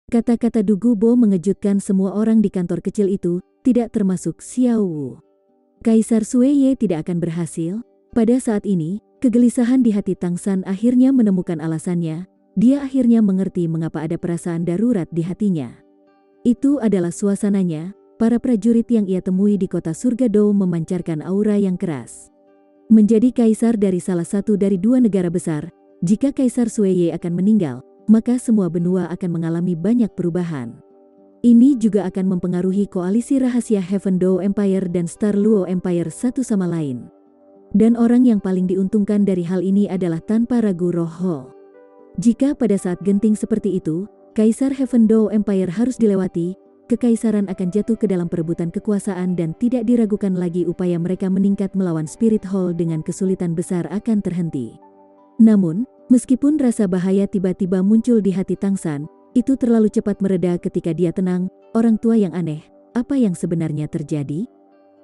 Kata-kata Du Gubo mengejutkan semua orang di kantor kecil itu, tidak termasuk Xiao Wu. Kaisar Sueye tidak akan berhasil? Pada saat ini, kegelisahan di hati Tang San akhirnya menemukan alasannya. Dia akhirnya mengerti mengapa ada perasaan darurat di hatinya. Itu adalah suasananya. Para prajurit yang ia temui di kota Surga Dou memancarkan aura yang keras. Menjadi kaisar dari salah satu dari dua negara besar, jika Kaisar Sueye akan meninggal, maka semua benua akan mengalami banyak perubahan. Ini juga akan mempengaruhi koalisi rahasia Heaven Dou Empire dan Star Luo Empire satu sama lain. Dan orang yang paling diuntungkan dari hal ini adalah tanpa ragu Roh Ho. Jika pada saat genting seperti itu, Kaisar Heaven Dou Empire harus dilewati, kekaisaran akan jatuh ke dalam perebutan kekuasaan dan tidak diragukan lagi upaya mereka meningkat melawan Spirit Hall dengan kesulitan besar akan terhenti. Namun, meskipun rasa bahaya tiba-tiba muncul di hati Tang San, itu terlalu cepat mereda ketika dia tenang. Orang tua yang aneh, apa yang sebenarnya terjadi?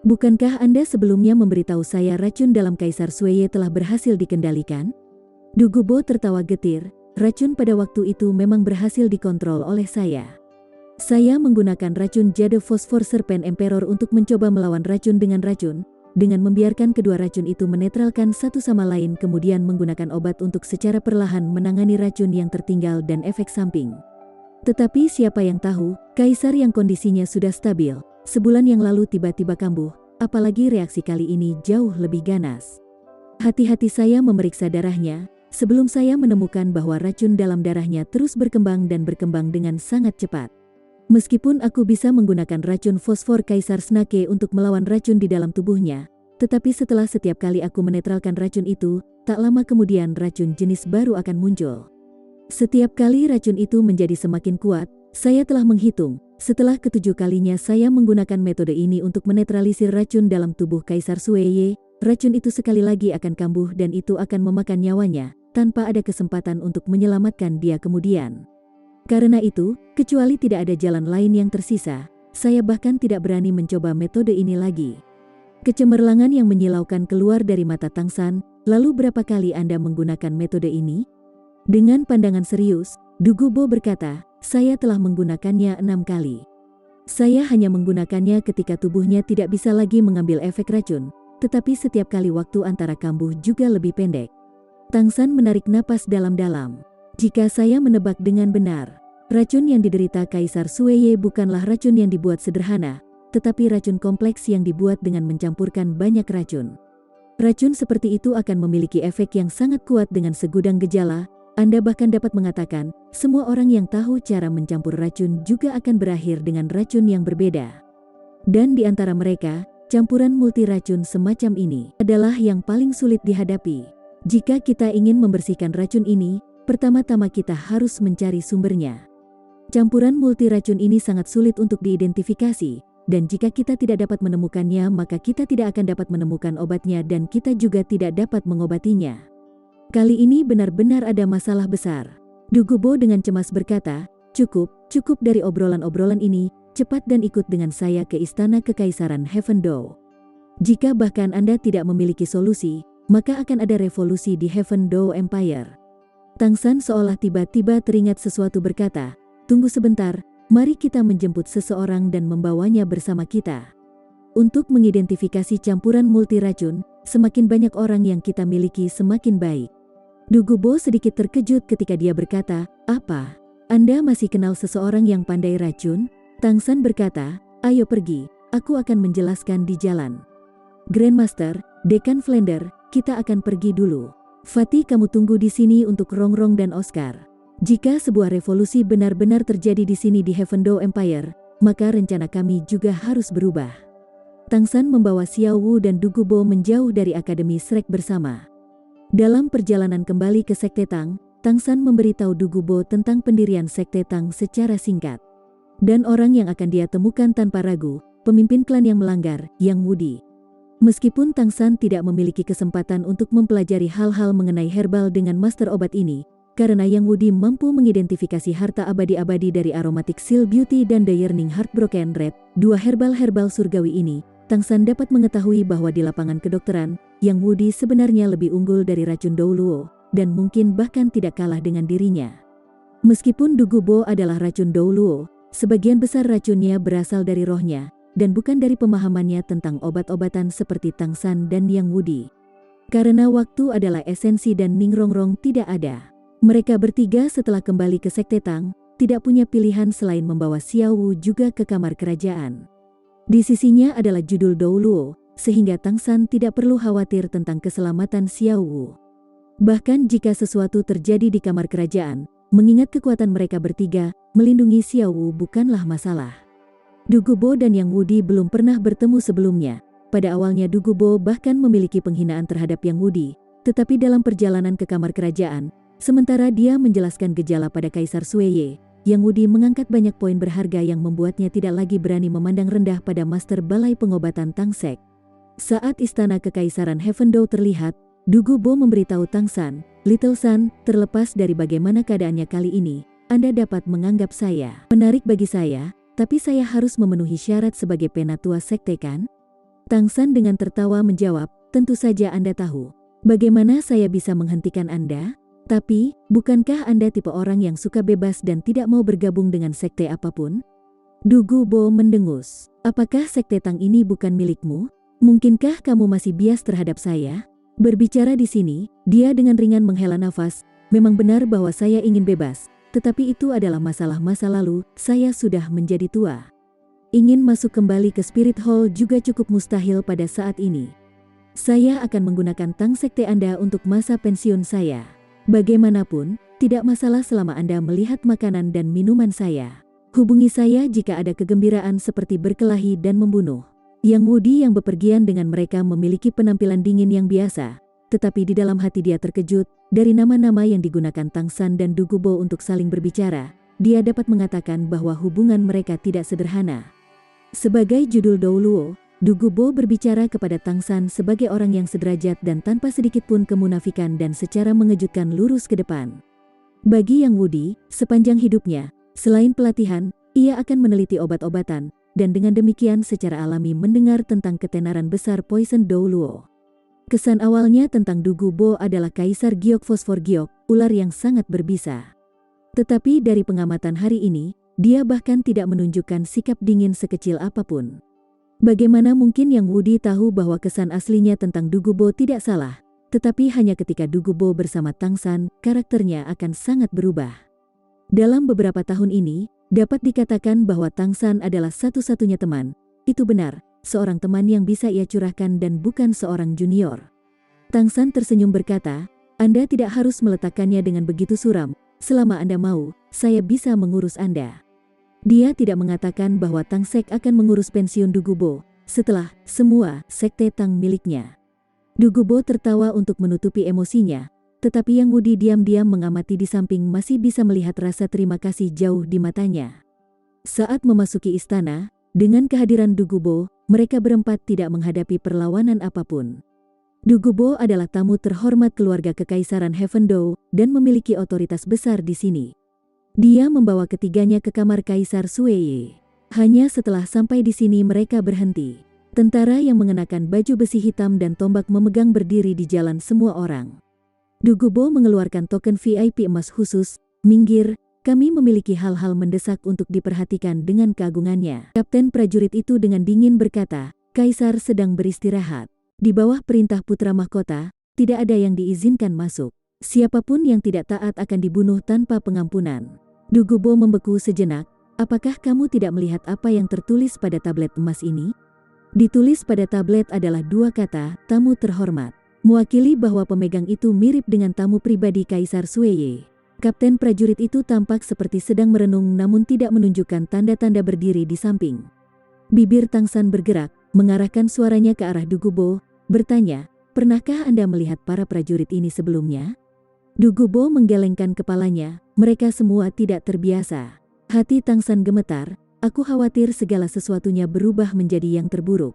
Bukankah Anda sebelumnya memberitahu saya racun dalam Kaisar Sueye telah berhasil dikendalikan? Du Gubo tertawa getir, racun pada waktu itu memang berhasil dikontrol oleh saya. Saya menggunakan racun jade fosfor Serpent Emperor untuk mencoba melawan racun, dengan membiarkan kedua racun itu menetralkan satu sama lain, kemudian menggunakan obat untuk secara perlahan menangani racun yang tertinggal dan efek samping. Tetapi siapa yang tahu, kaisar yang kondisinya sudah stabil, sebulan yang lalu tiba-tiba kambuh, apalagi reaksi kali ini jauh lebih ganas. Hati-hati saya memeriksa darahnya, sebelum saya menemukan bahwa racun dalam darahnya terus berkembang dan berkembang dengan sangat cepat. Meskipun aku bisa menggunakan racun fosfor Kaisar Snake untuk melawan racun di dalam tubuhnya, tetapi setelah setiap kali aku menetralkan racun itu, tak lama kemudian racun jenis baru akan muncul. Setiap kali racun itu menjadi semakin kuat, saya telah menghitung, setelah ketujuh kalinya saya menggunakan metode ini untuk menetralisir racun dalam tubuh Kaisar Sueye, racun itu sekali lagi akan kambuh dan itu akan memakan nyawanya, tanpa ada kesempatan untuk menyelamatkan dia kemudian. Karena itu, kecuali tidak ada jalan lain yang tersisa, saya bahkan tidak berani mencoba metode ini lagi. Kecemerlangan yang menyilaukan keluar dari mata Tang San, lalu berapa kali Anda menggunakan metode ini? Dengan pandangan serius, Du Gubo berkata, saya telah menggunakannya 6 kali. Saya hanya menggunakannya ketika tubuhnya tidak bisa lagi mengambil efek racun, tetapi setiap kali waktu antara kambuh juga lebih pendek. Tang San menarik napas dalam-dalam. Jika saya menebak dengan benar, racun yang diderita Kaisar Sueye bukanlah racun yang dibuat sederhana, tetapi racun kompleks yang dibuat dengan mencampurkan banyak racun. Racun seperti itu akan memiliki efek yang sangat kuat dengan segudang gejala. Anda bahkan dapat mengatakan, semua orang yang tahu cara mencampur racun juga akan berakhir dengan racun yang berbeda. Dan di antara mereka, campuran multi racun semacam ini adalah yang paling sulit dihadapi. Jika kita ingin membersihkan racun ini, pertama-tama kita harus mencari sumbernya. Campuran multi racun ini sangat sulit untuk diidentifikasi, dan jika kita tidak dapat menemukannya maka kita tidak akan dapat menemukan obatnya dan kita juga tidak dapat mengobatinya. Kali ini benar-benar ada masalah besar. Du Gubo dengan cemas berkata, cukup dari obrolan-obrolan ini, cepat dan ikut dengan saya ke Istana Kekaisaran Heaven Dou. Jika bahkan Anda tidak memiliki solusi, maka akan ada revolusi di Heaven Dou Empire. Tang San seolah tiba-tiba teringat sesuatu berkata, tunggu sebentar, mari kita menjemput seseorang dan membawanya bersama kita. Untuk mengidentifikasi campuran multi racun, semakin banyak orang yang kita miliki semakin baik. Du Gubo sedikit terkejut ketika dia berkata, apa? Anda masih kenal seseorang yang pandai racun? Tang San berkata, ayo pergi, aku akan menjelaskan di jalan. Grandmaster, Dekan Flender, kita akan pergi dulu. Fatih, kamu tunggu di sini untuk Rongrong dan Oscar. Jika sebuah revolusi benar-benar terjadi di sini di Heaven Dou Empire, maka rencana kami juga harus berubah. Tang San membawa Xiao Wu dan Du Gubo menjauh dari Akademi Shrek bersama. Dalam perjalanan kembali ke Sekte Tang, Tang San memberitahu Du Gubo tentang pendirian Sekte Tang secara singkat. Dan orang yang akan dia temukan tanpa ragu, pemimpin klan yang melanggar, Yang Wudi. Meskipun Tang San tidak memiliki kesempatan untuk mempelajari hal-hal mengenai herbal dengan master obat ini, karena Yang Wudi mampu mengidentifikasi harta abadi-abadi dari Aromatic Seal Beauty dan The Yearning Heartbroken Red, dua herbal surgawi ini, Tang San dapat mengetahui bahwa di lapangan kedokteran, Yang Wudi sebenarnya lebih unggul dari racun Dou Luo, dan mungkin bahkan tidak kalah dengan dirinya. Meskipun Dugubo adalah racun Douluo, sebagian besar racunnya berasal dari rohnya, dan bukan dari pemahamannya tentang obat-obatan seperti Tangsan dan Yang Wudi. Karena waktu adalah esensi dan Ningrongrong tidak ada. Mereka bertiga setelah kembali ke Sekte Tang, tidak punya pilihan selain membawa Xiao Wu juga ke kamar kerajaan. Di sisinya adalah judul Douluo, sehingga Tangsan tidak perlu khawatir tentang keselamatan Xiao Wu. Bahkan jika sesuatu terjadi di kamar kerajaan, mengingat kekuatan mereka bertiga, melindungi Xiao Wu bukanlah masalah. Dugubo dan Yang Wudi belum pernah bertemu sebelumnya. Pada awalnya Dugubo bahkan memiliki penghinaan terhadap Yang Wudi, tetapi dalam perjalanan ke kamar kerajaan, sementara dia menjelaskan gejala pada Kaisar Sueye, Yang Wudi mengangkat banyak poin berharga yang membuatnya tidak lagi berani memandang rendah pada Master Balai Pengobatan Tangsek. Saat istana Kekaisaran Heavendou terlihat, Dugubo memberitahu Tangsan, "Little Sun, terlepas dari bagaimana keadaannya kali ini, Anda dapat menganggap saya menarik bagi saya, tapi saya harus memenuhi syarat sebagai penatua sekte kan?" Tangsan dengan tertawa menjawab, "Tentu saja Anda tahu. Bagaimana saya bisa menghentikan Anda? Tapi, bukankah Anda tipe orang yang suka bebas dan tidak mau bergabung dengan sekte apapun?" Dugubo mendengus. "Apakah sekte Tang ini bukan milikmu? Mungkinkah kamu masih bias terhadap saya?" Berbicara di sini, dia dengan ringan menghela nafas. "Memang benar bahwa saya ingin bebas, tetapi itu adalah masalah masa lalu, saya sudah menjadi tua. Ingin masuk kembali ke Spirit Hall juga cukup mustahil pada saat ini. Saya akan menggunakan Tang Sekte Anda untuk masa pensiun saya. Bagaimanapun, tidak masalah selama Anda melihat makanan dan minuman saya. Hubungi saya jika ada kegembiraan seperti berkelahi dan membunuh." Yang Wudi yang bepergian dengan mereka memiliki penampilan dingin yang biasa, tetapi di dalam hati dia terkejut dari nama-nama yang digunakan Tangsan dan Dugubo untuk saling berbicara. Dia dapat mengatakan bahwa hubungan mereka tidak sederhana. Sebagai judul Douluo, Dugubo berbicara kepada Tangsan sebagai orang yang sederajat dan tanpa sedikit pun kemunafikan dan secara mengejutkan lurus ke depan. Bagi Yang Wudi, sepanjang hidupnya, selain pelatihan, ia akan meneliti obat-obatan, dan dengan demikian secara alami mendengar tentang ketenaran besar Poison Douluo. Kesan awalnya tentang Dugubo adalah Kaisar Giok Fosfor Giok, ular yang sangat berbisa. Tetapi dari pengamatan hari ini, dia bahkan tidak menunjukkan sikap dingin sekecil apapun. Bagaimana mungkin Yang Wudi tahu bahwa kesan aslinya tentang Dugubo tidak salah, tetapi hanya ketika Dugubo bersama Tangsan, karakternya akan sangat berubah. Dalam beberapa tahun ini, dapat dikatakan bahwa Tangsan adalah satu-satunya teman. Itu benar, seorang teman yang bisa ia curahkan dan bukan seorang junior. Tangsan tersenyum berkata, "Anda tidak harus meletakkannya dengan begitu suram. Selama Anda mau, saya bisa mengurus Anda." Dia tidak mengatakan bahwa Tangsek akan mengurus pensiun Dugubo, setelah semua sekte Tang miliknya. Dugubo tertawa untuk menutupi emosinya, tetapi Yang Wudi diam-diam mengamati di samping masih bisa melihat rasa terima kasih jauh di matanya. Saat memasuki istana, dengan kehadiran Dugubo, mereka berempat tidak menghadapi perlawanan apapun. Dugubo adalah tamu terhormat keluarga Kekaisaran Heavendou dan memiliki otoritas besar di sini. Dia membawa ketiganya ke kamar Kaisar Sueye. Hanya setelah sampai di sini mereka berhenti. Tentara yang mengenakan baju besi hitam dan tombak memegang berdiri di jalan semua orang. Dugubo mengeluarkan token VIP emas khusus. "Minggir, kami memiliki hal-hal mendesak untuk diperhatikan," dengan keagungannya. Kapten prajurit itu dengan dingin berkata, "Kaisar sedang beristirahat. Di bawah perintah putra mahkota, tidak ada yang diizinkan masuk. Siapapun yang tidak taat akan dibunuh tanpa pengampunan." Dugubo membeku sejenak. "Apakah kamu tidak melihat apa yang tertulis pada tablet emas ini?" Ditulis pada tablet adalah dua kata, "Tamu terhormat." Mewakili bahwa pemegang itu mirip dengan tamu pribadi Kaisar Sueye. Kapten prajurit itu tampak seperti sedang merenung namun tidak menunjukkan tanda-tanda berdiri di samping. Bibir Tangsan bergerak, mengarahkan suaranya ke arah Dugubo, bertanya, "Pernahkah Anda melihat para prajurit ini sebelumnya?" Dugubo menggelengkan kepalanya, "Mereka semua tidak terbiasa." Hati Tangsan gemetar, "Aku khawatir segala sesuatunya berubah menjadi yang terburuk.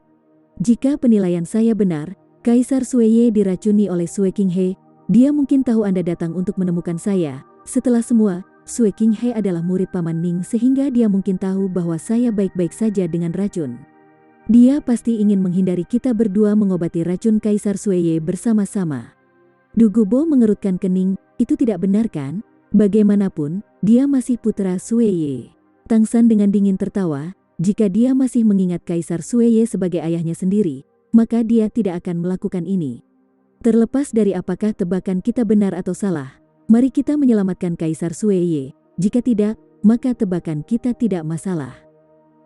Jika penilaian saya benar, Kaisar Sueye diracuni oleh Sue Qinghe. Dia mungkin tahu Anda datang untuk menemukan saya. Setelah semua, Sue Qinghe adalah murid Paman Ning sehingga dia mungkin tahu bahwa saya baik-baik saja dengan racun. Dia pasti ingin menghindari kita berdua mengobati racun Kaisar Sueye bersama-sama." Dugubo mengerutkan kening, "Itu tidak benar kan? Bagaimanapun, dia masih putra Sueye. Tang San dengan dingin tertawa, jika dia masih mengingat Kaisar Sueye sebagai ayahnya sendiri, maka dia tidak akan melakukan ini. Terlepas dari apakah tebakan kita benar atau salah, mari kita menyelamatkan Kaisar Sueye. Jika tidak, maka tebakan kita tidak masalah.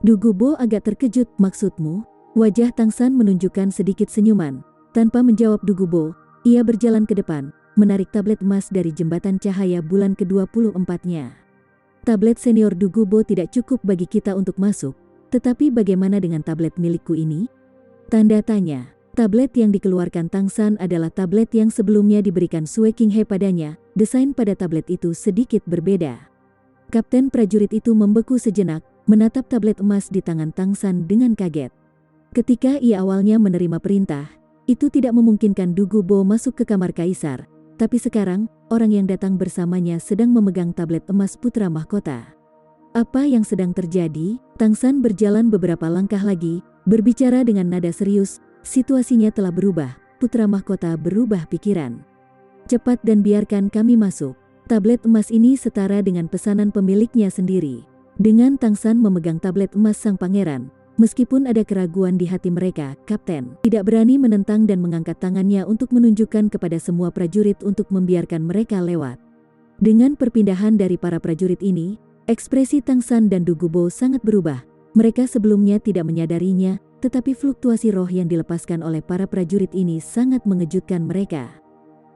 Du Gubo agak terkejut, maksudmu? Wajah Tang San menunjukkan sedikit senyuman. Tanpa menjawab Du Gubo, ia berjalan ke depan, menarik tablet emas dari jembatan cahaya bulan ke-24-nya. Tablet senior Du Gubo tidak cukup bagi kita untuk masuk, tetapi bagaimana dengan tablet milikku ini? Tanda tanya. Tablet yang dikeluarkan Tang San adalah tablet yang sebelumnya diberikan Sue Qinghe padanya. Desain pada tablet itu sedikit berbeda. Kapten prajurit itu membeku sejenak, menatap tablet emas di tangan Tang San dengan kaget. Ketika ia awalnya menerima perintah, itu tidak memungkinkan Du Gubo masuk ke kamar kaisar, tapi sekarang, orang yang datang bersamanya sedang memegang tablet emas putra mahkota. Apa yang sedang terjadi? Tang San berjalan beberapa langkah lagi, berbicara dengan nada serius. Situasinya telah berubah, putra mahkota berubah pikiran. Cepat dan biarkan kami masuk. Tablet emas ini setara dengan pesanan pemiliknya sendiri. Dengan Tang San memegang tablet emas sang pangeran, meskipun ada keraguan di hati mereka, Kapten tidak berani menentang dan mengangkat tangannya untuk menunjukkan kepada semua prajurit untuk membiarkan mereka lewat. Dengan perpindahan dari para prajurit ini, ekspresi Tang San dan Du Gubo sangat berubah. Mereka sebelumnya tidak menyadarinya, tetapi fluktuasi roh yang dilepaskan oleh para prajurit ini sangat mengejutkan mereka.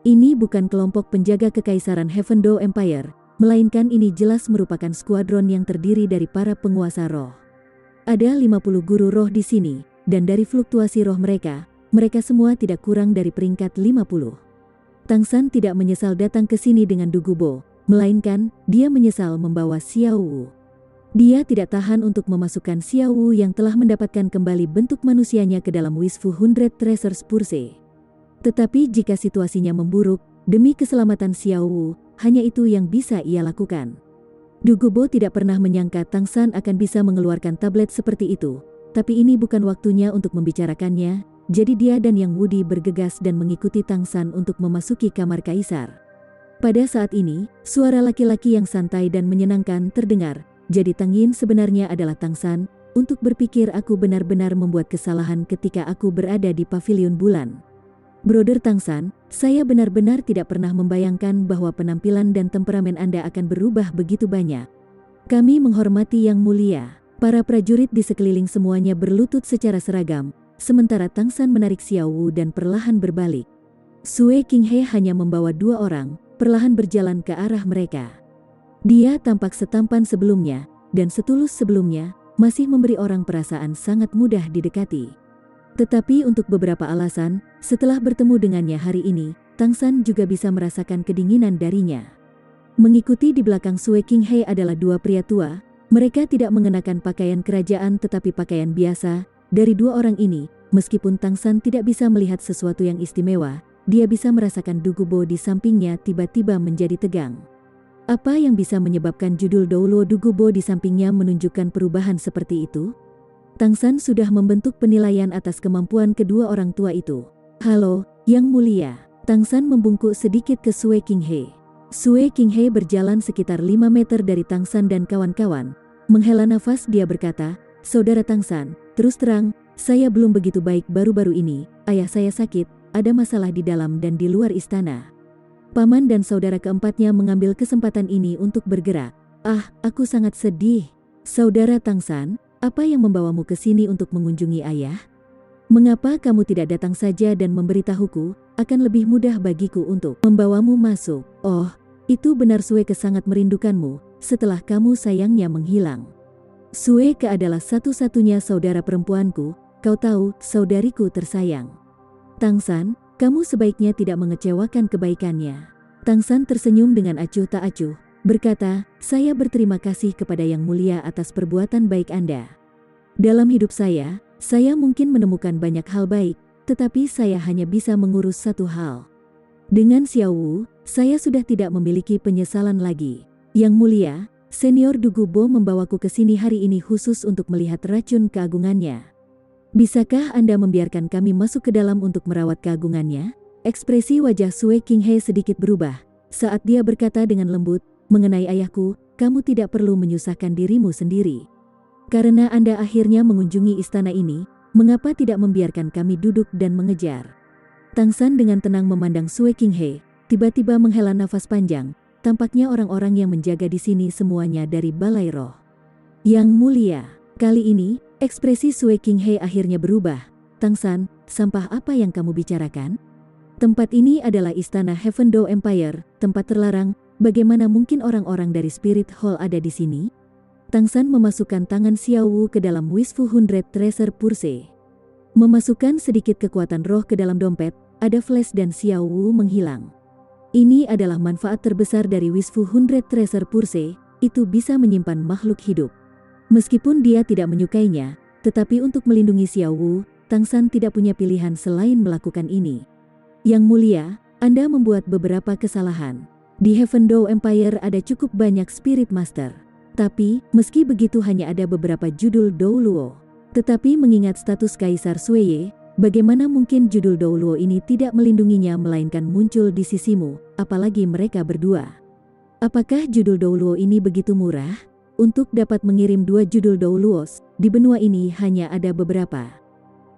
Ini bukan kelompok penjaga kekaisaran Heaven Door Empire, melainkan ini jelas merupakan skuadron yang terdiri dari para penguasa roh. Ada 50 guru roh di sini, dan dari fluktuasi roh mereka semua tidak kurang dari peringkat 50. Tang San tidak menyesal datang ke sini dengan Du Gubo, melainkan dia menyesal membawa Xiao Wu. Dia tidak tahan untuk memasukkan Xiao Wu yang telah mendapatkan kembali bentuk manusianya ke dalam Wishfu 100 Treasures Purse. Tetapi jika situasinya memburuk, demi keselamatan Xiao Wu, hanya itu yang bisa ia lakukan. Du Gubo tidak pernah menyangka Tang San akan bisa mengeluarkan tablet seperti itu, tapi ini bukan waktunya untuk membicarakannya, jadi dia dan Yang Wudi bergegas dan mengikuti Tang San untuk memasuki kamar kaisar. Pada saat ini, suara laki-laki yang santai dan menyenangkan terdengar. Jadi Tang Yin sebenarnya adalah Tang San. Untuk berpikir aku benar-benar membuat kesalahan ketika aku berada di pavilion bulan. Brother Tang San, saya benar-benar tidak pernah membayangkan bahwa penampilan dan temperamen Anda akan berubah begitu banyak. Kami menghormati Yang Mulia. Para prajurit di sekeliling semuanya berlutut secara seragam, sementara Tang San menarik Xiao Wu dan perlahan berbalik. Sue Qinghe hanya membawa 2 orang, perlahan berjalan ke arah mereka. Dia tampak setampan sebelumnya, dan setulus sebelumnya, masih memberi orang perasaan sangat mudah didekati. Tetapi untuk beberapa alasan, setelah bertemu dengannya hari ini, Tang San juga bisa merasakan kedinginan darinya. Mengikuti di belakang Sue Qinghe adalah 2 pria tua. Mereka tidak mengenakan pakaian kerajaan tetapi pakaian biasa. Dari 2 orang ini, meskipun Tang San tidak bisa melihat sesuatu yang istimewa, dia bisa merasakan Du Gubo di sampingnya tiba-tiba menjadi tegang. Apa yang bisa menyebabkan judul Doulo Du Gubo di sampingnya menunjukkan perubahan seperti itu? Tang San sudah membentuk penilaian atas kemampuan kedua orang tua itu. Halo, Yang Mulia. Tang San membungkuk sedikit ke Sue Qinghe. Sue Qinghe berjalan sekitar 5 meter dari Tang San dan kawan-kawan. Menghela nafas dia berkata, Saudara Tang San, terus terang, saya belum begitu baik baru-baru ini. Ayah saya sakit, ada masalah di dalam dan di luar istana. Paman dan saudara keempatnya mengambil kesempatan ini untuk bergerak. Ah, aku sangat sedih. Saudara Tang San, apa yang membawamu ke sini untuk mengunjungi ayah? Mengapa kamu tidak datang saja dan memberitahuku? Akan lebih mudah bagiku untuk membawamu masuk. Oh, itu benar Sueke sangat merindukanmu, setelah kamu sayangnya menghilang. Sueke adalah satu-satunya saudara perempuanku, kau tahu, saudariku tersayang. Tang San, kamu sebaiknya tidak mengecewakan kebaikannya. Tang San tersenyum dengan acuh tak acuh, berkata, saya berterima kasih kepada Yang Mulia atas perbuatan baik Anda. Dalam hidup saya mungkin menemukan banyak hal baik, tetapi saya hanya bisa mengurus satu hal. Dengan Xiao Wu, saya sudah tidak memiliki penyesalan lagi. Yang Mulia, Senior Du Gubo membawaku ke sini hari ini khusus untuk melihat racun keagungannya. Bisakah Anda membiarkan kami masuk ke dalam untuk merawat keagungannya? Ekspresi wajah Sue Qinghe sedikit berubah saat dia berkata dengan lembut, mengenai ayahku, kamu tidak perlu menyusahkan dirimu sendiri. Karena Anda akhirnya mengunjungi istana ini, mengapa tidak membiarkan kami duduk dan mengejar? Tang San dengan tenang memandang Sue Qinghe, tiba-tiba menghela nafas panjang. Tampaknya orang-orang yang menjaga di sini semuanya dari Balai Roh. Yang mulia, kali ini, ekspresi Sue Qinghe akhirnya berubah. Tang San, sampah apa yang kamu bicarakan? Tempat ini adalah istana Heaven Dao Empire, tempat terlarang. Bagaimana mungkin orang-orang dari Spirit Hall ada di sini? Tang San memasukkan tangan Xiao Wu ke dalam Wishfu 100 Treasure Purse. Memasukkan sedikit kekuatan roh ke dalam dompet, ada flash dan Xiao Wu menghilang. Ini adalah manfaat terbesar dari Wishfu 100 Treasure Purse, itu bisa menyimpan makhluk hidup. Meskipun dia tidak menyukainya, tetapi untuk melindungi Xiao Wu, Tang San tidak punya pilihan selain melakukan ini. Yang mulia, Anda membuat beberapa kesalahan. Di Heaven Dao Empire ada cukup banyak Spirit Master. Tapi, meski begitu hanya ada beberapa judul Dao Luo. Tetapi mengingat status Kaisar Sueye, bagaimana mungkin judul Dao Luo ini tidak melindunginya melainkan muncul di sisimu, apalagi mereka berdua. Apakah judul Dao Luo ini begitu murah? Untuk dapat mengirim 2 judul Dao Luos, di benua ini hanya ada beberapa.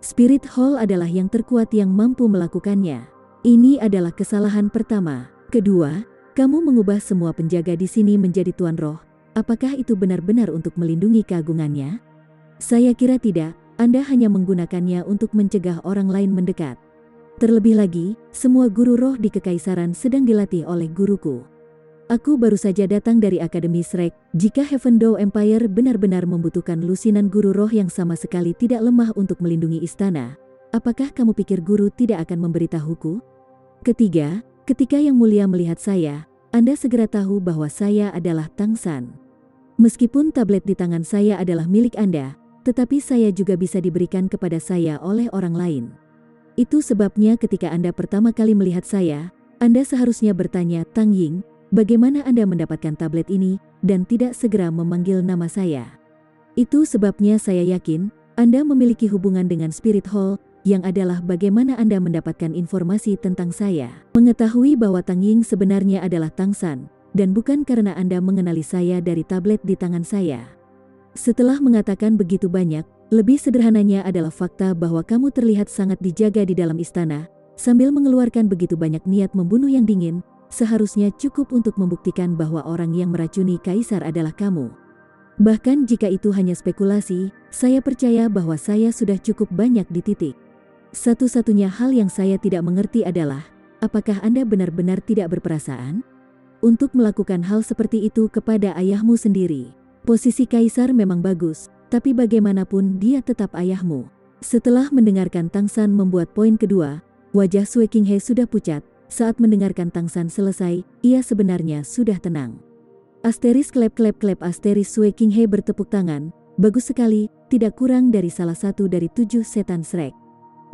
Spirit Hall adalah yang terkuat yang mampu melakukannya. Ini adalah kesalahan pertama. Kedua, kamu mengubah semua penjaga di sini menjadi tuan roh. Apakah itu benar-benar untuk melindungi keagungannya? Saya kira tidak, Anda hanya menggunakannya untuk mencegah orang lain mendekat. Terlebih lagi, semua guru roh di Kekaisaran sedang dilatih oleh guruku. Aku baru saja datang dari Akademi Shrek. Jika Heaven Dao Empire benar-benar membutuhkan lusinan guru roh yang sama sekali tidak lemah untuk melindungi istana, apakah kamu pikir guru tidak akan memberitahuku? Ketiga, ketika Yang Mulia melihat saya, Anda segera tahu bahwa saya adalah Tang San. Meskipun tablet di tangan saya adalah milik Anda, tetapi saya juga bisa diberikan kepada saya oleh orang lain. Itu sebabnya ketika Anda pertama kali melihat saya, Anda seharusnya bertanya, Tang Ying, bagaimana Anda mendapatkan tablet ini, dan tidak segera memanggil nama saya. Itu sebabnya saya yakin, Anda memiliki hubungan dengan Spirit Hall, yang adalah bagaimana Anda mendapatkan informasi tentang saya. Mengetahui bahwa Tang Ying sebenarnya adalah Tang San, dan bukan karena Anda mengenali saya dari tablet di tangan saya. Setelah mengatakan begitu banyak, lebih sederhananya adalah fakta bahwa kamu terlihat sangat dijaga di dalam istana, sambil mengeluarkan begitu banyak niat membunuh yang dingin, seharusnya cukup untuk membuktikan bahwa orang yang meracuni Kaisar adalah kamu. Bahkan jika itu hanya spekulasi, saya percaya bahwa saya sudah cukup banyak dititik. Satu-satunya hal yang saya tidak mengerti adalah, apakah Anda benar-benar tidak berperasaan? Untuk melakukan hal seperti itu kepada ayahmu sendiri. Posisi Kaisar memang bagus, tapi bagaimanapun dia tetap ayahmu. Setelah mendengarkan Tang San membuat poin kedua, wajah Sue Qinghe sudah pucat. Saat mendengarkan Tang San selesai, ia sebenarnya sudah tenang. Asteris klep klep klep asteris Sue Qinghe bertepuk tangan. Bagus sekali, tidak kurang dari salah satu dari 7 setan Shrek.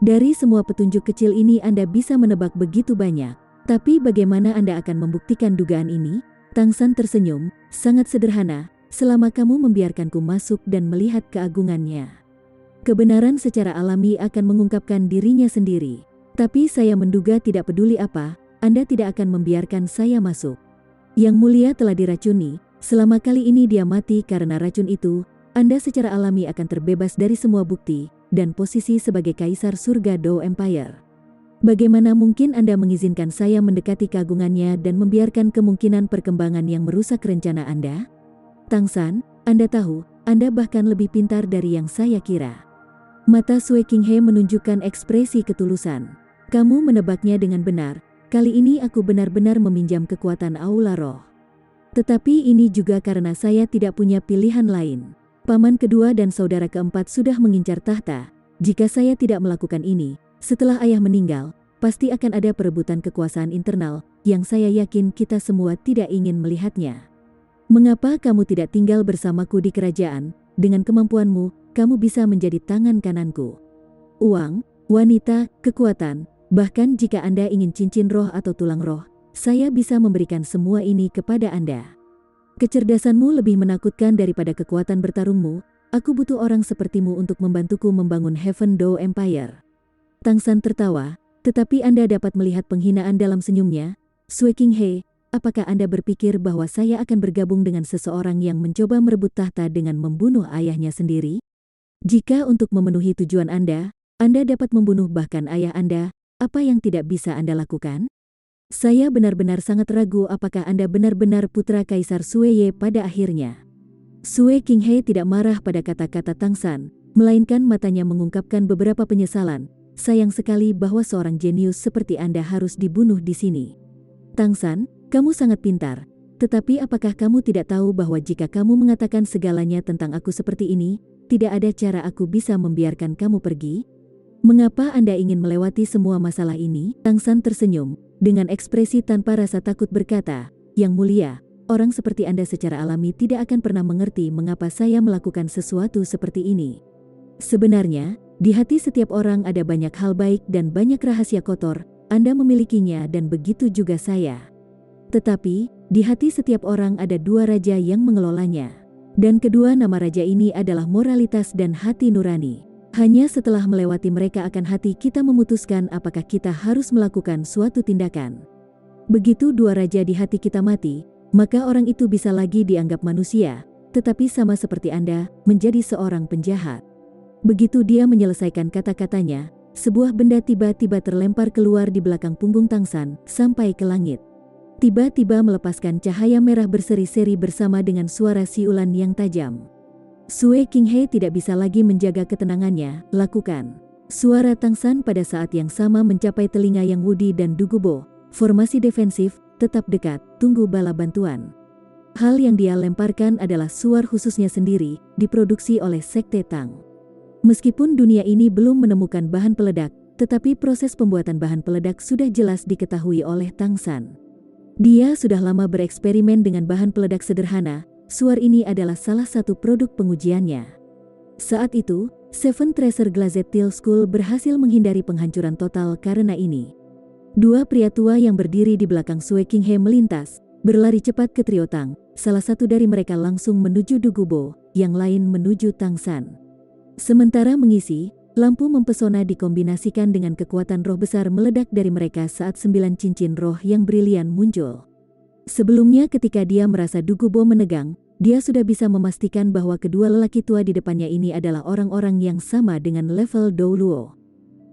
Dari semua petunjuk kecil ini Anda bisa menebak begitu banyak. Tapi bagaimana Anda akan membuktikan dugaan ini? Tang San tersenyum, sangat sederhana, selama kamu membiarkanku masuk dan melihat keagungannya. Kebenaran secara alami akan mengungkapkan dirinya sendiri. Tapi saya menduga tidak peduli apa, Anda tidak akan membiarkan saya masuk. Yang Mulia telah diracuni, selama kali ini dia mati karena racun itu, Anda secara alami akan terbebas dari semua bukti, dan posisi sebagai Kaisar Surga Dao Empire. Bagaimana mungkin Anda mengizinkan saya mendekati keagungannya dan membiarkan kemungkinan perkembangan yang merusak rencana Anda? Tang San, Anda tahu, Anda bahkan lebih pintar dari yang saya kira. Mata Sue Qinghe menunjukkan ekspresi ketulusan. Kamu menebaknya dengan benar, kali ini aku benar-benar meminjam kekuatan Aula Roh. Tetapi ini juga karena saya tidak punya pilihan lain. Paman kedua dan saudara keempat sudah mengincar tahta. Jika saya tidak melakukan ini, setelah ayah meninggal, pasti akan ada perebutan kekuasaan internal, yang saya yakin kita semua tidak ingin melihatnya. Mengapa kamu tidak tinggal bersamaku di kerajaan? Dengan kemampuanmu, kamu bisa menjadi tangan kananku. Uang, wanita, kekuatan, bahkan jika Anda ingin cincin roh atau tulang roh, saya bisa memberikan semua ini kepada Anda. Kecerdasanmu lebih menakutkan daripada kekuatan bertarungmu. Aku butuh orang sepertimu untuk membantuku membangun Heaven Dao Empire. Tang San tertawa, tetapi Anda dapat melihat penghinaan dalam senyumnya. Sue Qinghe, apakah Anda berpikir bahwa saya akan bergabung dengan seseorang yang mencoba merebut tahta dengan membunuh ayahnya sendiri? Jika untuk memenuhi tujuan Anda dapat membunuh bahkan ayah Anda, apa yang tidak bisa Anda lakukan? Saya benar-benar sangat ragu apakah Anda benar-benar putra Kaisar Sueye pada akhirnya. Sue Qinghe tidak marah pada kata-kata Tang San, melainkan matanya mengungkapkan beberapa penyesalan. Sayang sekali bahwa seorang jenius seperti Anda harus dibunuh di sini. Tang San, kamu sangat pintar. Tetapi apakah kamu tidak tahu bahwa jika kamu mengatakan segalanya tentang aku seperti ini, tidak ada cara aku bisa membiarkan kamu pergi? Mengapa Anda ingin melewati semua masalah ini? Tang San tersenyum, dengan ekspresi tanpa rasa takut berkata, Yang mulia, orang seperti Anda secara alami tidak akan pernah mengerti mengapa saya melakukan sesuatu seperti ini. Sebenarnya, di hati setiap orang ada banyak hal baik dan banyak rahasia kotor, Anda memilikinya dan begitu juga saya. Tetapi, di hati setiap orang ada dua raja yang mengelolanya. Dan kedua nama raja ini adalah moralitas dan hati nurani. Hanya setelah melewati mereka akan hati kita memutuskan apakah kita harus melakukan suatu tindakan. Begitu dua raja di hati kita mati, maka orang itu bisa lagi dianggap manusia, tetapi sama seperti Anda, menjadi seorang penjahat. Begitu dia menyelesaikan kata-katanya, sebuah benda tiba-tiba terlempar keluar di belakang punggung Tang San, sampai ke langit. Tiba-tiba melepaskan cahaya merah berseri-seri bersama dengan suara siulan yang tajam. Sue Qinghe tidak bisa lagi menjaga ketenangannya, lakukan. Suara Tang San pada saat yang sama mencapai telinga Yang Wudi dan Dugubo. Formasi defensif, tetap dekat, tunggu bala bantuan. Hal yang dia lemparkan adalah suar khususnya sendiri, diproduksi oleh Sekte Tang. Meskipun dunia ini belum menemukan bahan peledak, tetapi proses pembuatan bahan peledak sudah jelas diketahui oleh Tang San. Dia sudah lama bereksperimen dengan bahan peledak sederhana. Suar ini adalah salah satu produk pengujiannya. Saat itu, Seven Treasure Glazed Steel School berhasil menghindari penghancuran total karena ini. Dua pria tua yang berdiri di belakang Sue Qinghe melintas, berlari cepat ke trio Tang. Salah satu dari mereka langsung menuju Dugubo, yang lain menuju Tang San. Sementara mengisi, lampu mempesona dikombinasikan dengan kekuatan roh besar meledak dari mereka saat 9 cincin roh yang brilian muncul. Sebelumnya ketika dia merasa Dugubo menegang, dia sudah bisa memastikan bahwa kedua lelaki tua di depannya ini adalah orang-orang yang sama dengan level Dou Luo.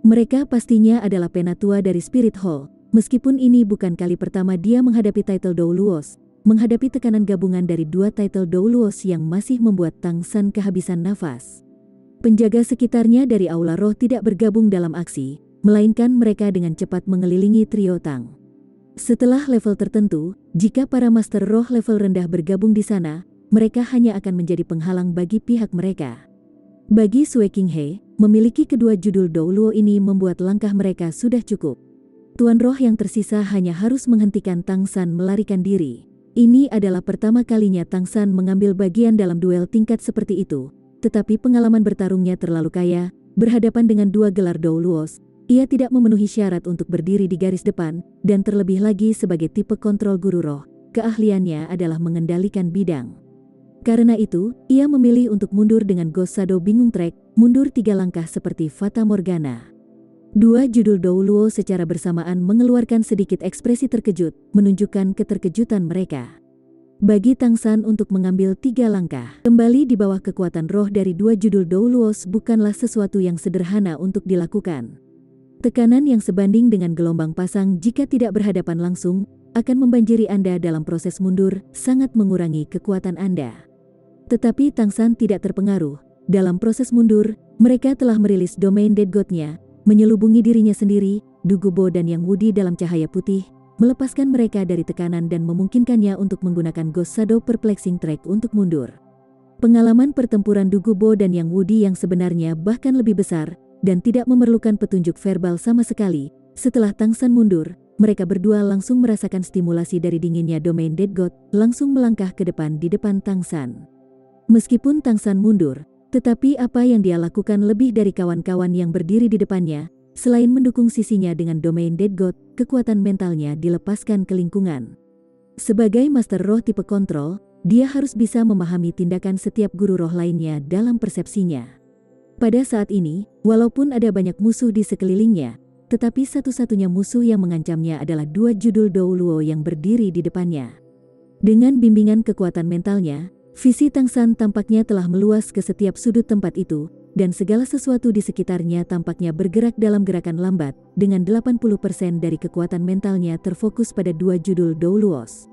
Mereka pastinya adalah penatua dari Spirit Hall, meskipun ini bukan kali pertama dia menghadapi title Dou Luos, menghadapi tekanan gabungan dari dua title Dou Luos yang masih membuat Tang San kehabisan nafas. Penjaga sekitarnya dari Aula Roh tidak bergabung dalam aksi, melainkan mereka dengan cepat mengelilingi trio Tang. Setelah level tertentu, jika para master roh level rendah bergabung di sana, mereka hanya akan menjadi penghalang bagi pihak mereka. Bagi Sue Qinghe, memiliki kedua judul Dou Luo ini membuat langkah mereka sudah cukup. Tuan roh yang tersisa hanya harus menghentikan Tang San melarikan diri. Ini adalah pertama kalinya Tang San mengambil bagian dalam duel tingkat seperti itu, tetapi pengalaman bertarungnya terlalu kaya, berhadapan dengan dua gelar Dou Luos. Ia tidak memenuhi syarat untuk berdiri di garis depan, dan terlebih lagi sebagai tipe kontrol guru roh, keahliannya adalah mengendalikan bidang. Karena itu, ia memilih untuk mundur dengan Ghost Shadow Bingung Trek, mundur 3 langkah seperti Fata Morgana. Dua judul Dou Luo secara bersamaan mengeluarkan sedikit ekspresi terkejut, menunjukkan keterkejutan mereka. Bagi Tang San untuk mengambil 3 langkah, kembali di bawah kekuatan roh dari dua judul Dou Luos bukanlah sesuatu yang sederhana untuk dilakukan. Tekanan yang sebanding dengan gelombang pasang jika tidak berhadapan langsung, akan membanjiri Anda dalam proses mundur, sangat mengurangi kekuatan Anda. Tetapi Tang San tidak terpengaruh. Dalam proses mundur, mereka telah merilis domain Dead God-nya, menyelubungi dirinya sendiri, Dugubo dan Yang Wudi dalam cahaya putih, melepaskan mereka dari tekanan dan memungkinkannya untuk menggunakan Ghost Shadow Perplexing Track untuk mundur. Pengalaman pertempuran Dugubo dan Yang Wudi yang sebenarnya bahkan lebih besar, dan tidak memerlukan petunjuk verbal sama sekali. Setelah Tang San mundur, mereka berdua langsung merasakan stimulasi dari dinginnya domain Dead God, langsung melangkah ke depan di depan Tang San. Meskipun Tang San mundur, tetapi apa yang dia lakukan lebih dari kawan-kawan yang berdiri di depannya, selain mendukung sisinya dengan domain Dead God, kekuatan mentalnya dilepaskan ke lingkungan. Sebagai master roh tipe kontrol, dia harus bisa memahami tindakan setiap guru roh lainnya dalam persepsinya. Pada saat ini, walaupun ada banyak musuh di sekelilingnya, tetapi satu-satunya musuh yang mengancamnya adalah dua judul Douluo yang berdiri di depannya. Dengan bimbingan kekuatan mentalnya, visi Tang San tampaknya telah meluas ke setiap sudut tempat itu, dan segala sesuatu di sekitarnya tampaknya bergerak dalam gerakan lambat, dengan 80% dari kekuatan mentalnya terfokus pada dua judul Douluos.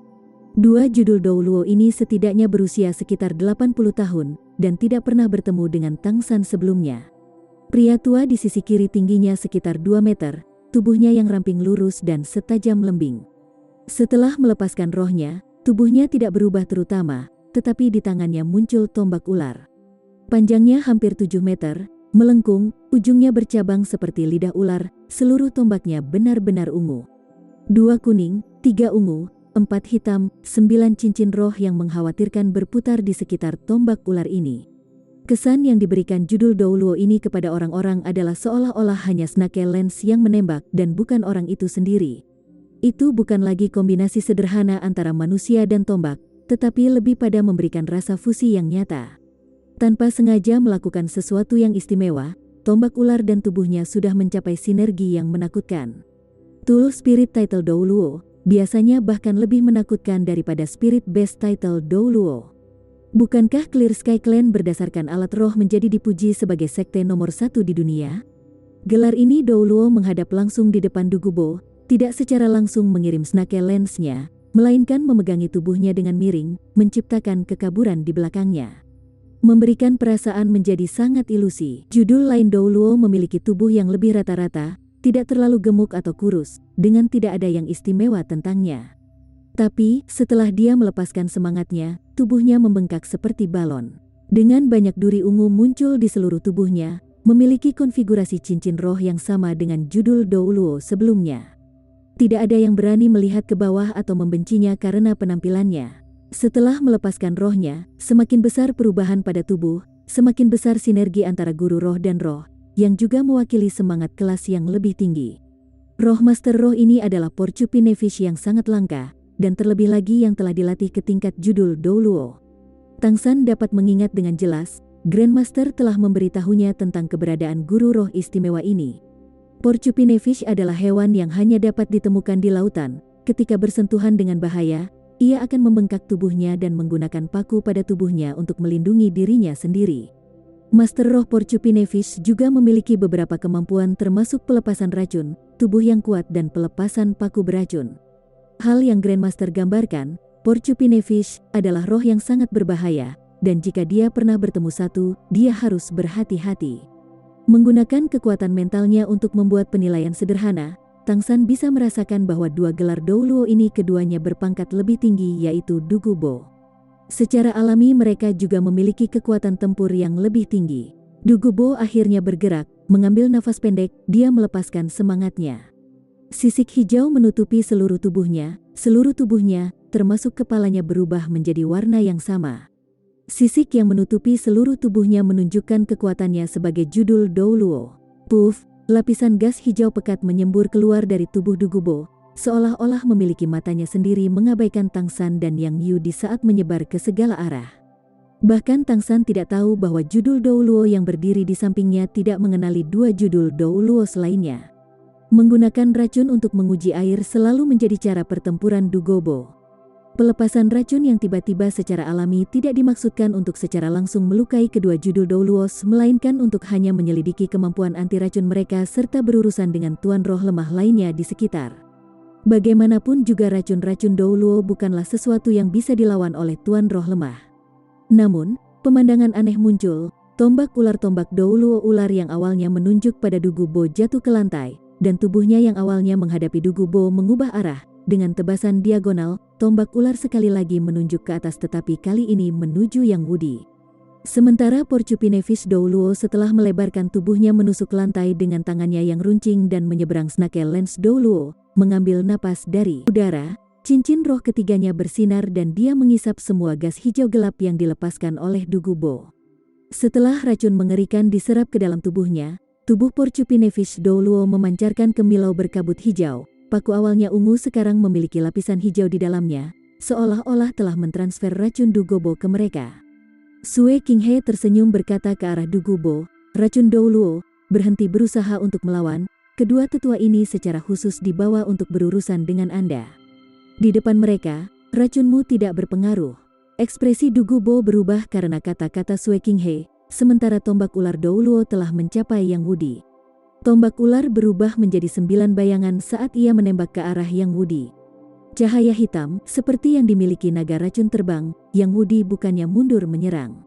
Dua judul Douluo ini setidaknya berusia sekitar 80 tahun, dan tidak pernah bertemu dengan Tang San sebelumnya. Pria tua di sisi kiri tingginya sekitar 2 meter, tubuhnya yang ramping lurus dan setajam lembing. Setelah melepaskan rohnya, tubuhnya tidak berubah terutama, tetapi di tangannya muncul tombak ular. Panjangnya hampir 7 meter, melengkung, ujungnya bercabang seperti lidah ular, seluruh tombaknya benar-benar ungu. 2 kuning, 3 ungu, 4 hitam, 9 cincin roh yang mengkhawatirkan berputar di sekitar tombak ular ini. Kesan yang diberikan judul Douluo ini kepada orang-orang adalah seolah-olah hanya snake lens yang menembak dan bukan orang itu sendiri. Itu bukan lagi kombinasi sederhana antara manusia dan tombak, tetapi lebih pada memberikan rasa fusi yang nyata. Tanpa sengaja melakukan sesuatu yang istimewa, tombak ular dan tubuhnya sudah mencapai sinergi yang menakutkan. Tool Spirit Title Douluo biasanya bahkan lebih menakutkan daripada Spirit Base Title Douluo. Bukankah Clear Sky Clan berdasarkan alat roh menjadi dipuji sebagai sekte nomor 1 di dunia? Gelar ini Douluo menghadap langsung di depan Dugubo, tidak secara langsung mengirim snake lensnya, melainkan memegangi tubuhnya dengan miring, menciptakan kekaburan di belakangnya. Memberikan perasaan menjadi sangat ilusi. Judul lain Douluo memiliki tubuh yang lebih rata-rata, tidak terlalu gemuk atau kurus, dengan tidak ada yang istimewa tentangnya. Tapi, setelah dia melepaskan semangatnya, tubuhnya membengkak seperti balon. Dengan banyak duri ungu muncul di seluruh tubuhnya, memiliki konfigurasi cincin roh yang sama dengan judul Douluo sebelumnya. Tidak ada yang berani melihat ke bawah atau membencinya karena penampilannya. Setelah melepaskan rohnya, semakin besar perubahan pada tubuh, semakin besar sinergi antara guru roh dan roh, yang juga mewakili semangat kelas yang lebih tinggi. Roh Master Roh ini adalah Porcupine Fish yang sangat langka, dan terlebih lagi yang telah dilatih ke tingkat judul Douluo. Tang San dapat mengingat dengan jelas, Grandmaster telah memberitahunya tentang keberadaan guru roh istimewa ini. Porcupine Fish adalah hewan yang hanya dapat ditemukan di lautan. Ketika bersentuhan dengan bahaya, ia akan membengkak tubuhnya dan menggunakan paku pada tubuhnya untuk melindungi dirinya sendiri. Master Roh Porcupine Fish juga memiliki beberapa kemampuan termasuk pelepasan racun, tubuh yang kuat dan pelepasan paku beracun. Hal yang Grandmaster gambarkan, Porcupine Fish adalah roh yang sangat berbahaya, dan jika dia pernah bertemu satu, dia harus berhati-hati. Menggunakan kekuatan mentalnya untuk membuat penilaian sederhana, Tang San bisa merasakan bahwa dua gelar Douluo ini keduanya berpangkat lebih tinggi yaitu Dugubo. Secara alami mereka juga memiliki kekuatan tempur yang lebih tinggi. Dugubo akhirnya bergerak, mengambil nafas pendek, dia melepaskan semangatnya. Sisik hijau menutupi seluruh tubuhnya, termasuk kepalanya berubah menjadi warna yang sama. Sisik yang menutupi seluruh tubuhnya menunjukkan kekuatannya sebagai judul Douluo. Puff, lapisan gas hijau pekat menyembur keluar dari tubuh Dugubo, seolah-olah memiliki matanya sendiri mengabaikan Tang San dan Yang Yu di saat menyebar ke segala arah. Bahkan Tang San tidak tahu bahwa judul Douluo yang berdiri di sampingnya tidak mengenali dua judul Douluo lainnya. Menggunakan racun untuk menguji air selalu menjadi cara pertempuran Dugubo. Pelepasan racun yang tiba-tiba secara alami tidak dimaksudkan untuk secara langsung melukai kedua judul Douluo, melainkan untuk hanya menyelidiki kemampuan anti racun mereka serta berurusan dengan tuan roh lemah lainnya di sekitar. Bagaimanapun juga racun-racun Douluo bukanlah sesuatu yang bisa dilawan oleh tuan roh lemah. Namun, pemandangan aneh muncul, tombak Douluo ular yang awalnya menunjuk pada Dugubo jatuh ke lantai, dan tubuhnya yang awalnya menghadapi Dugubo mengubah arah. Dengan tebasan diagonal, tombak ular sekali lagi menunjuk ke atas tetapi kali ini menuju Yang Wudi. Sementara Porcupine Fish Douluo setelah melebarkan tubuhnya menusuk lantai dengan tangannya yang runcing dan menyeberang snake lens Douluo, mengambil napas dari udara, cincin roh ketiganya bersinar dan dia mengisap semua gas hijau gelap yang dilepaskan oleh Dugubo. Setelah racun mengerikan diserap ke dalam tubuhnya, tubuh Porcupine Fish Douluo memancarkan kemilau berkabut hijau. Paku awalnya ungu sekarang memiliki lapisan hijau di dalamnya, seolah-olah telah mentransfer racun Dugubo ke mereka. Sue Qinghe tersenyum berkata ke arah Dugubo, "Racun Douluo, berhenti berusaha untuk melawan, kedua tetua ini secara khusus dibawa untuk berurusan dengan Anda. Di depan mereka, racunmu tidak berpengaruh. Ekspresi Dugu Bo berubah karena kata-kata Sue King He, sementara tombak ular Douluo telah mencapai Yang Wudi. Tombak ular berubah menjadi 9 bayangan saat ia menembak ke arah Yang Wudi. Cahaya hitam, seperti yang dimiliki naga racun terbang, Yang Wudi bukannya mundur menyerang.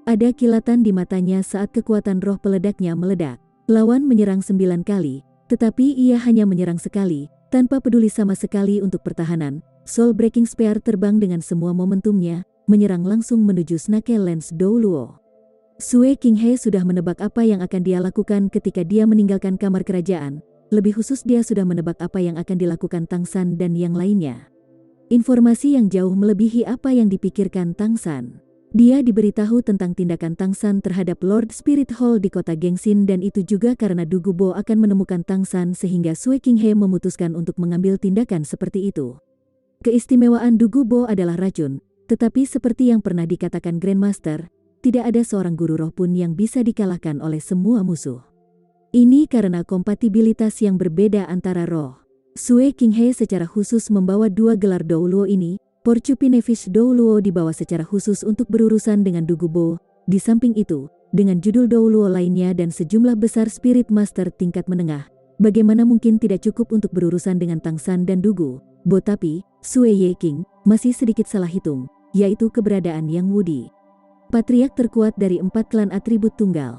Ada kilatan di matanya saat kekuatan roh peledaknya meledak. Lawan menyerang 9 kali, tetapi ia hanya menyerang sekali, tanpa peduli sama sekali untuk pertahanan. Soul Breaking Spear terbang dengan semua momentumnya, menyerang langsung menuju Snake Lens Douluo. Sue King He sudah menebak apa yang akan dia lakukan ketika dia meninggalkan kamar kerajaan. Lebih khusus dia sudah menebak apa yang akan dilakukan Tang San dan yang lainnya. Informasi yang jauh melebihi apa yang dipikirkan Tang San. Dia diberitahu tentang tindakan Tang San terhadap Lord Spirit Hall di kota Gengsin dan itu juga karena Dugu Bo akan menemukan Tang San sehingga Sue King He memutuskan untuk mengambil tindakan seperti itu. Keistimewaan Dugu Bo adalah racun, tetapi seperti yang pernah dikatakan Grandmaster, tidak ada seorang guru roh pun yang bisa dikalahkan oleh semua musuh. Ini karena kompatibilitas yang berbeda antara roh. Sue King He secara khusus membawa 2 gelar Douluo ini. Porcupinefish Douluo dibawa secara khusus untuk berurusan dengan Dugu Bo. Di samping itu, dengan judul Douluo lainnya dan sejumlah besar Spirit Master tingkat menengah, bagaimana mungkin tidak cukup untuk berurusan dengan Tang San dan Dugu Bo? Tapi, Sue Ye King masih sedikit salah hitung, yaitu keberadaan Yang Wudi, patriark terkuat dari 4 klan atribut tunggal.